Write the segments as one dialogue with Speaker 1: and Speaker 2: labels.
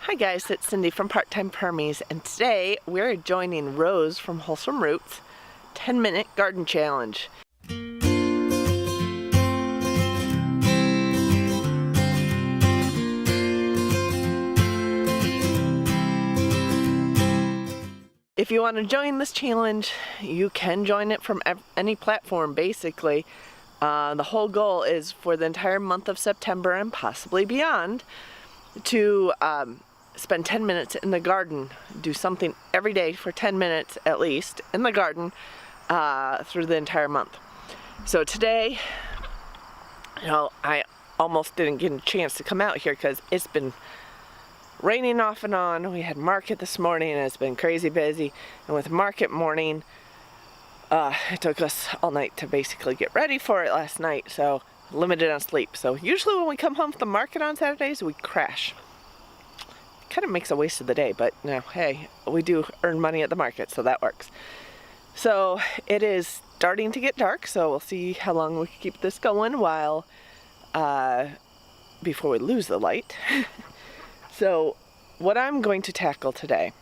Speaker 1: Hi guys, it's Cindy from Part-Time Permies, and today we're joining Rose from Wholesome Roots 10-minute garden challenge. If you want to join this challenge, you can join it from any platform basically. The whole goal is for the entire month of September and possibly beyond to spend 10 minutes in the garden. Do something every day for 10 minutes at least in the garden through the entire month. So today, I almost didn't get a chance to come out here because it's been raining off and on. We had market this morning and it's been crazy busy, and with market morning it took us all night to basically get ready for it last night, so limited on sleep. So usually when we come home from the market on Saturdays, we crash. Kind of makes a waste of the day, but hey, we do earn money at the market, so that works. So it is starting to get dark, so we'll see how long we can keep this going while before we lose the light. So what I'm going to tackle today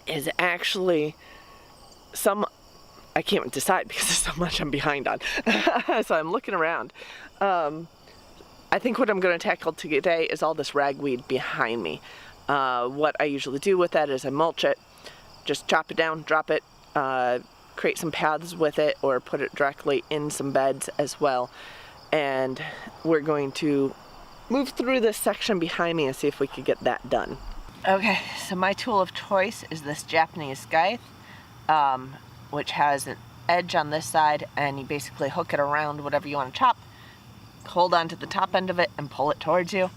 Speaker 1: is actually I can't decide because there's so much I'm behind on. So I'm looking around. I think what I'm going to tackle today is all this ragweed behind me. What I usually do with that is I mulch it, just chop it down, drop it, create some paths with it, or put it directly in some beds as well. And we're going to move through this section behind me and see if we could get that done. Okay, so my tool of choice is this Japanese scythe, which has an edge on this side, and you basically hook it around whatever you want to chop, hold on to the top end of it and pull it towards you,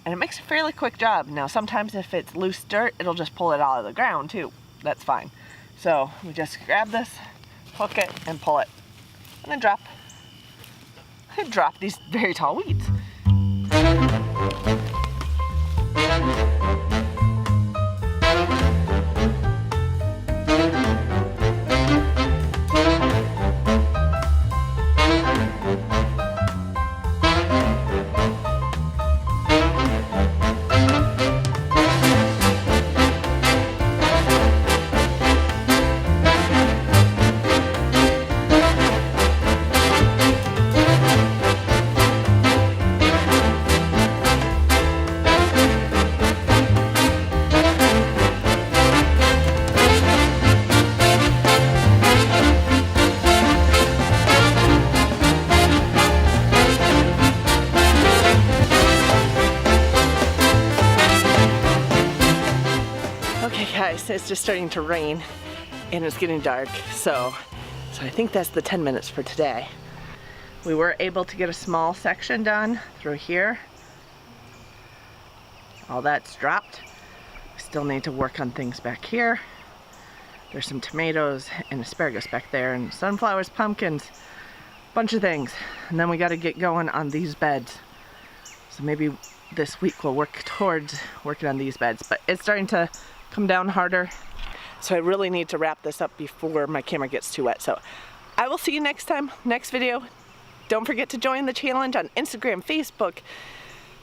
Speaker 1: and it makes a fairly quick job. Now sometimes if it's loose dirt, it'll just pull it out of the ground too. That's fine. So we just grab this, hook it, and pull it, and then drop these very tall weeds. Guys, it's just starting to rain and it's getting dark, so I think that's the 10 minutes for today. We were able to get a small section done through here. All that's dropped. We still need to work on things back here. There's some tomatoes and asparagus back there, and sunflowers, pumpkins, bunch of things. And then we got to get going on these beds. So maybe this week we'll work towards working on these beds, but it's starting to come down harder, so I really need to wrap this up before my camera gets too wet. So I will see you next time, next video. Don't forget to join the challenge on Instagram, Facebook,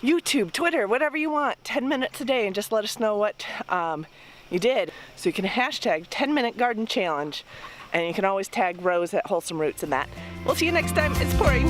Speaker 1: YouTube, Twitter, whatever you want. 10 minutes a day, and just let us know what you did. So you can hashtag 10-minute garden challenge, and you can always tag Rose at Wholesome Roots in that. We'll see you next time. It's pouring.